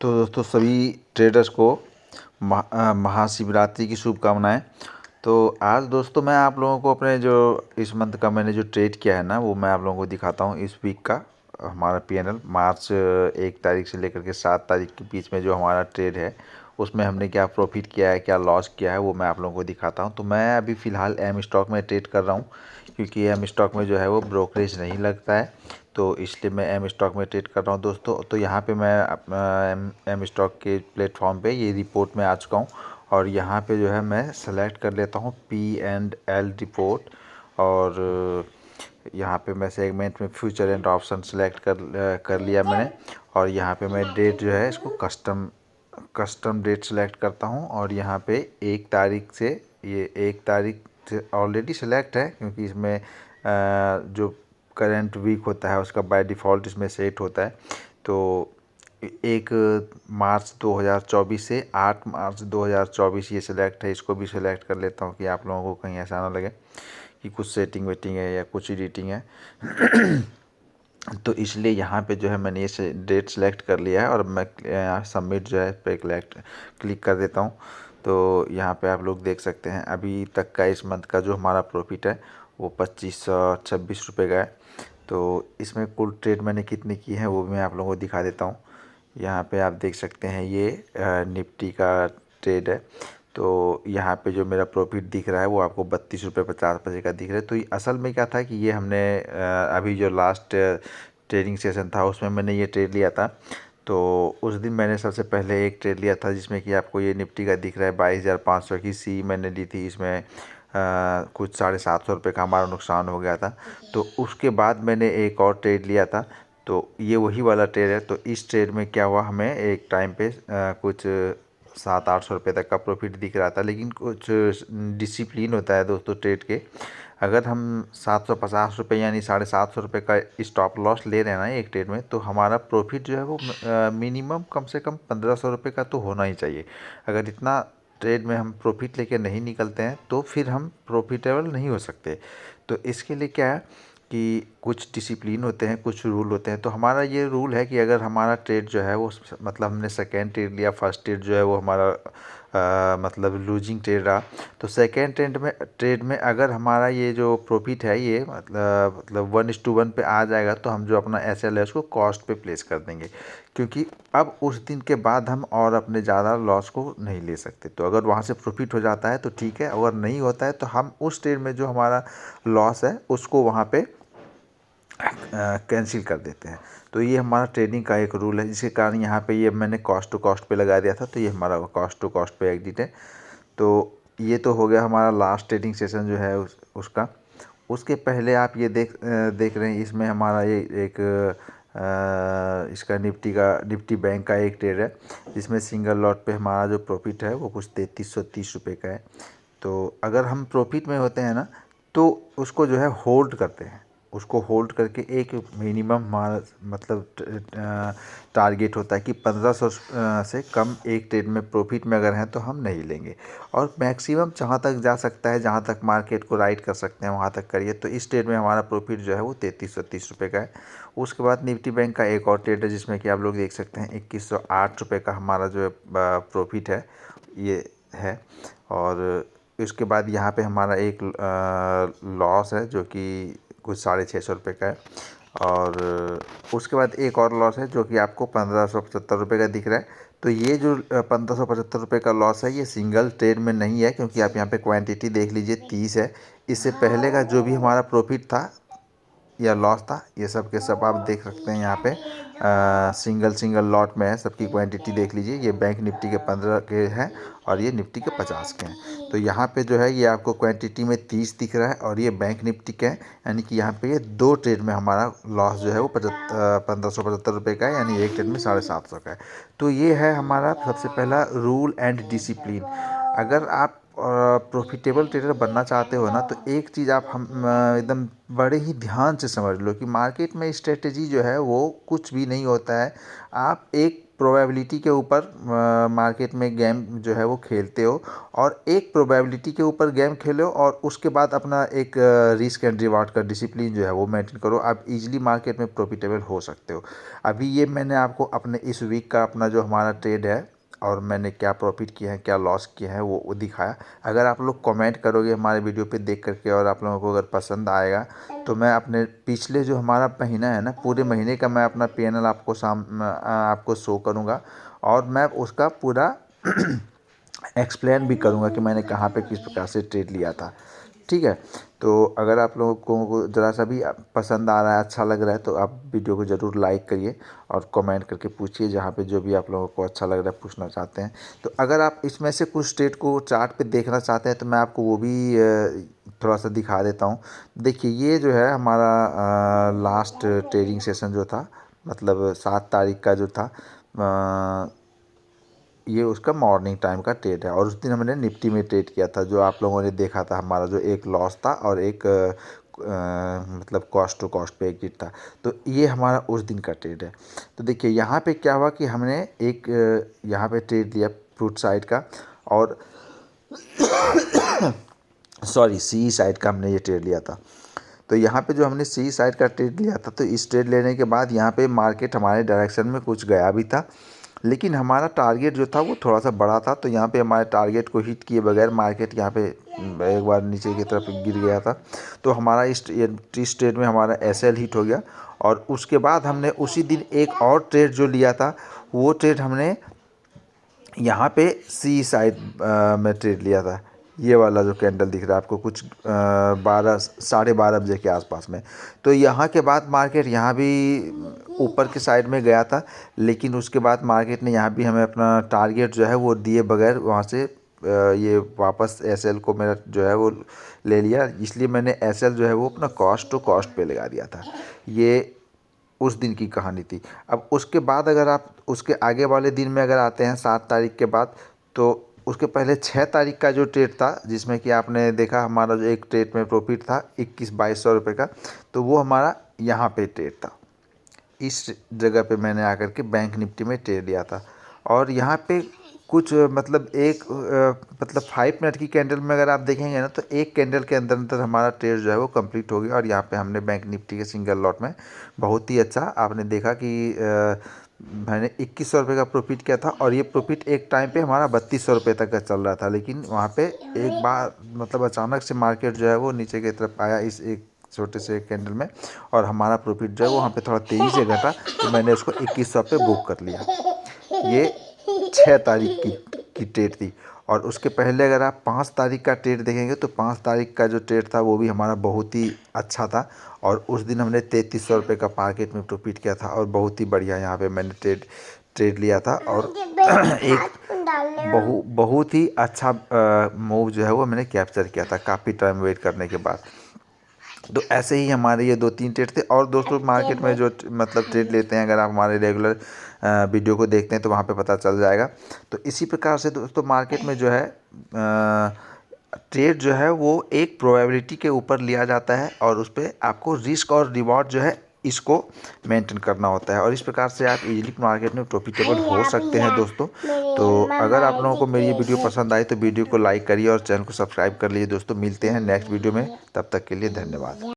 तो दोस्तों सभी ट्रेडर्स को महाशिवरात्रि की शुभकामनाएं। तो आज दोस्तों मैं आप लोगों को अपने जो इस मंथ का मैंने जो ट्रेड किया है ना वो मैं आप लोगों को दिखाता हूँ। इस वीक का हमारा पीएनएल मार्च 1 तारीख से लेकर के 7 तारीख के बीच में जो हमारा ट्रेड है उसमें हमने क्या प्रॉफिट किया है, क्या लॉस किया है, वो मैं आप लोगों को दिखाता हूँ। तो मैं अभी फ़िलहाल एम स्टॉक में ट्रेड कर रहा हूँ क्योंकि एम स्टॉक में जो है वो ब्रोकरेज नहीं लगता है, तो इसलिए मैं एम स्टॉक में ट्रेड कर रहा हूँ दोस्तों। तो यहाँ पे मैं अपना एम स्टॉक के प्लेटफॉर्म पे ये रिपोर्ट में आ चुका हूँ और यहाँ पे जो है मैं सेलेक्ट कर लेता हूँ पी एंड एल रिपोर्ट। और यहाँ पे मैं सेगमेंट में फ्यूचर एंड ऑप्शन सेलेक्ट कर लिया मैंने। और यहाँ पे मैं डेट जो है इसको कस्टम डेट सेलेक्ट करता हूँ और यहाँ पे 1 तारीख से, ये 1 तारीख से ऑलरेडी सेलेक्ट है क्योंकि इसमें जो करंट वीक होता है उसका बाय डिफ़ॉल्ट इसमें सेट होता है। तो 1 मार्च 2024 से 8 मार्च 2024 ये सिलेक्ट है, इसको भी सिलेक्ट कर लेता हूँ कि आप लोगों को कहीं ऐसा ना लगे कि कुछ सेटिंग वेटिंग है या कुछ एडिटिंग है। तो इसलिए यहाँ पे जो है मैंने ये डेट सेलेक्ट कर लिया है और मैं यहाँ सबमिट जो है पे क्लिक कर देता हूँ। तो यहाँ पे आप लोग देख सकते हैं अभी तक का इस मंथ का जो हमारा प्रॉफिट है वो 2526 रुपये का है। तो इसमें कुल ट्रेड मैंने कितनी की है वो भी मैं आप लोगों को दिखा देता हूँ। यहाँ पे आप देख सकते हैं ये निफ्टी का ट्रेड है। तो यहाँ पे जो मेरा प्रॉफिट दिख रहा है वो आपको 32 रुपये 50 पैसे का दिख रहा है। तो ये असल में क्या था कि ये हमने अभी जो लास्ट ट्रेडिंग सेशन था उसमें मैंने ये ट्रेड लिया था। तो उस दिन मैंने सबसे पहले एक ट्रेड लिया था जिसमें कि आपको ये निफ्टी का दिख रहा है 22,500 की सी मैंने ली थी। इसमें कुछ 750 रुपये का हमारा नुकसान हो गया था। तो उसके बाद मैंने एक और ट्रेड लिया था, तो ये वही वाला ट्रेड है। तो इस ट्रेड में क्या हुआ, हमें एक टाइम पे कुछ 700-800 रुपये तक का प्रॉफिट दिख रहा था, लेकिन कुछ डिसिप्लिन होता है दोस्तों ट्रेड के। अगर हम 750 रुपये यानी 750 रुपये का स्टॉप लॉस ले रहे हैं ना एक ट्रेड में, तो हमारा प्रॉफिट जो है वो मिनिमम कम से कम 1500 रुपये का तो होना ही चाहिए। अगर इतना ट्रेड में हम प्रॉफिट लेके नहीं निकलते हैं तो फिर हम प्रॉफिटेबल नहीं हो सकते। तो इसके लिए क्या है कि कुछ डिसिप्लिन होते हैं, कुछ रूल होते हैं। तो हमारा ये रूल है कि अगर हमारा ट्रेड जो है वो मतलब हमने सेकेंड ट्रेड लिया, फर्स्ट ट्रेड जो है वो हमारा मतलब लूजिंग ट्रेड रहा, तो सेकेंड ट्रेड में अगर हमारा ये जो प्रॉफिट है ये मतलब 1:1 पे आ जाएगा तो हम जो अपना एसएल है उसको कॉस्ट पे प्लेस कर देंगे, क्योंकि अब उस दिन के बाद हम और अपने ज़्यादा लॉस को नहीं ले सकते। तो अगर वहाँ से प्रॉफिट हो जाता है तो ठीक है, अगर नहीं होता है तो हम उस ट्रेड में जो हमारा लॉस है उसको वहाँ पे कैंसिल कर देते हैं। तो ये हमारा ट्रेडिंग का एक रूल है, जिसके कारण यहाँ पे ये मैंने कॉस्ट टू कॉस्ट पे लगा दिया था। तो ये हमारा कॉस्ट टू कॉस्ट पे एग्जिट है। तो ये तो हो गया हमारा लास्ट ट्रेडिंग सेशन जो है उसका। उसके पहले आप ये देख रहे हैं, इसमें हमारा ये एक इसका निफ्टी बैंक का एक ट्रेड है जिसमें सिंगल लॉट पे हमारा जो प्रॉफिट है वो कुछ 3330 रुपये का है। तो अगर हम प्रॉफिट में होते हैं ना तो उसको जो है होल्ड करते हैं, उसको होल्ड करके एक मिनिमम हमारा मतलब टारगेट होता है कि 1500 से कम एक ट्रेड में प्रॉफिट में अगर हैं तो हम नहीं लेंगे। और मैक्सिमम जहाँ तक जा सकता है, जहाँ तक मार्केट को राइड कर सकते हैं वहाँ तक करिए। तो इस ट्रेड में हमारा प्रॉफिट जो है वो 3330 रुपये का है। उसके बाद निफ्टी बैंक का एक और ट्रेड है जिसमें कि आप लोग देख सकते हैं 2108 रुपये का हमारा जो है प्रॉफिट है ये है। और उसके बाद यहाँ पे हमारा एक लॉस है जो कि कुछ 650 रुपये का है। और उसके बाद एक और लॉस है जो कि आपको 1575 रुपये का दिख रहा है। तो ये जो 1575 रुपये का लॉस है ये सिंगल ट्रेड में नहीं है, क्योंकि आप यहाँ पे क्वांटिटी देख लीजिए 30 है। इससे पहले का जो भी हमारा प्रॉफिट था या लॉस था ये सब के सब आप देख सकते हैं यहाँ पे सिंगल लॉट में है। सबकी क्वांटिटी देख लीजिए, ये बैंक निफ्टी के 15 के हैं और ये निफ्टी के 50 के हैं। तो यहाँ पे जो है ये आपको क्वांटिटी में 30 दिख रहा है और ये बैंक निफ्टी के हैं, यानी कि यहाँ पे ये 2 ट्रेड में हमारा लॉस जो है वो 1575 रुपये का है, यानी एक ट्रेड में 750 का है। तो ये है हमारा सबसे पहला रूल एंड डिसिप्लिन। अगर आप प्रॉफिटेबल ट्रेडर बनना चाहते हो ना तो एक चीज़ आप हम एकदम बड़े ही ध्यान से समझ लो कि मार्केट में स्ट्रेटेजी जो है वो कुछ भी नहीं होता है। आप एक प्रोबेबिलिटी के ऊपर मार्केट में गेम जो है वो खेलते हो, और एक प्रोबेबिलिटी के ऊपर गेम खेलो और उसके बाद अपना एक रिस्क एंड रिवार्ड का डिसिप्लिन जो है वो मेंटेन करो, आप इजीली मार्केट में प्रॉफिटेबल हो सकते हो। अभी ये मैंने आपको अपने इस वीक का अपना जो हमारा ट्रेड है और मैंने क्या प्रॉफिट किया है क्या लॉस किया है वो दिखाया। अगर आप लोग कमेंट करोगे हमारे वीडियो पे देख करके और आप लोगों को अगर पसंद आएगा तो मैं अपने पिछले जो हमारा महीना है ना, पूरे महीने का मैं अपना पैनल आपको शो करूँगा, और मैं उसका पूरा एक्सप्लेन भी करूँगा कि मैंने कहाँ पे किस प्रकार से ट्रेड लिया था। ठीक है, तो अगर आप लोगों को ज़रा सा भी पसंद आ रहा है, अच्छा लग रहा है, तो आप वीडियो को ज़रूर लाइक करिए और कमेंट करके पूछिए जहाँ पे जो भी आप लोगों को अच्छा लग रहा है पूछना चाहते हैं। तो अगर आप इसमें से कुछ स्टेट को चार्ट पे देखना चाहते हैं तो मैं आपको वो भी थोड़ा सा दिखा देता हूँ। देखिए ये जो है हमारा लास्ट ट्रेडिंग सेशन जो था, मतलब 7 तारीख का जो था, ये उसका मॉर्निंग टाइम का ट्रेड है, और उस दिन हमने निफ्टी में ट्रेड किया था, जो आप लोगों ने देखा था हमारा जो एक लॉस था और एक मतलब कॉस्ट टू कॉस्ट पे एग्जिट था। तो ये हमारा उस दिन का ट्रेड है। तो देखिए यहाँ पे क्या हुआ कि हमने एक यहाँ पे ट्रेड लिया फ्रूट साइड का, और सॉरी सी साइड का हमने ये ट्रेड लिया था। तो यहाँ पे जो हमने सी साइड का ट्रेड लिया था, तो इस ट्रेड लेने के बाद यहाँ पे मार्केट हमारे डायरेक्शन में कुछ गया भी था, लेकिन हमारा टारगेट जो था वो थोड़ा सा बड़ा था। तो यहाँ पे हमारे टारगेट को हिट किए बगैर मार्केट यहाँ पे एक बार नीचे की तरफ गिर गया था। तो हमारा इस ट्रेड में हमारा एसएल हिट हो गया, और उसके बाद हमने उसी दिन एक और ट्रेड जो लिया था, वो ट्रेड हमने यहाँ पे सी साइड में ट्रेड लिया था। ये वाला जो कैंडल दिख रहा है आपको कुछ 12 बजे के आसपास में। तो यहाँ के बाद मार्केट यहाँ भी ऊपर के साइड में गया था, लेकिन उसके बाद मार्केट ने यहाँ भी हमें अपना टारगेट जो है वो दिए बगैर वहाँ से ये वापस एसएल को मेरा जो है वो ले लिया। इसलिए मैंने एसएल जो है वो अपना कॉस्ट टू कॉस्ट पे लगा दिया था। ये उस दिन की कहानी थी। अब उसके बाद अगर आप उसके आगे वाले दिन में अगर आते हैं 7 तारीख के बाद, तो उसके पहले 6 तारीख का जो ट्रेड था, जिसमें कि आपने देखा हमारा जो एक ट्रेड में प्रॉफिट था 21-2200 रुपये का, तो वो हमारा यहाँ पे ट्रेड था। इस जगह पे मैंने आकर के बैंक निफ्टी में ट्रेड लिया था, और यहाँ पे कुछ मतलब मतलब 5 मिनट की कैंडल में अगर आप देखेंगे ना, तो एक कैंडल के अंदर अंदर हमारा ट्रेड जो है वो कंप्लीट हो गया, और यहाँ पे हमने बैंक निफ्टी के सिंगल लॉट में बहुत ही अच्छा आपने देखा कि मैंने 2100 रुपये का प्रॉफिट किया था, और ये प्रॉफिट एक टाइम पे हमारा 3200 रुपये तक का चल रहा था। लेकिन वहाँ पे एक बार मतलब अचानक से मार्केट जो है वो नीचे की तरफ आया इस एक छोटे से कैंडल में, और हमारा प्रॉफिट जो है वो वहाँ पे थोड़ा तेज़ी से घटा, तो मैंने उसको 2100 पे बुक कर लिया। ये 6 तारीख की ट्रेड थी। और उसके पहले अगर आप 5 तारीख का ट्रेड देखेंगे, तो 5 तारीख का जो ट्रेड था वो भी हमारा बहुत ही अच्छा था, और उस दिन हमने 3300 रुपये का मार्केट में प्रॉफिट किया था, और बहुत ही बढ़िया यहाँ पे मैंने ट्रेड लिया था, और एक बहुत ही अच्छा मूव जो है वो मैंने कैप्चर किया था काफ़ी टाइम वेट करने के बाद। तो ऐसे ही हमारे ये 2-3 ट्रेड थे। और दोस्तों मार्केट में जो मतलब ट्रेड लेते हैं, अगर आप हमारे रेगुलर वीडियो को देखते हैं तो वहाँ पे पता चल जाएगा। तो इसी प्रकार से दोस्तों मार्केट में जो है ट्रेड जो है वो एक प्रोबेबिलिटी के ऊपर लिया जाता है, और उस पर आपको रिस्क और रिवॉर्ड जो है इसको मेंटेन करना होता है, और इस प्रकार से आप इजीली मार्केट में प्रॉफिटेबल हो सकते हैं दोस्तों। तो अगर आप लोगों को मेरी ये वीडियो पसंद आई तो वीडियो को लाइक करिए और चैनल को सब्सक्राइब कर लीजिए दोस्तों। मिलते हैं नेक्स्ट वीडियो में, तब तक के लिए धन्यवाद।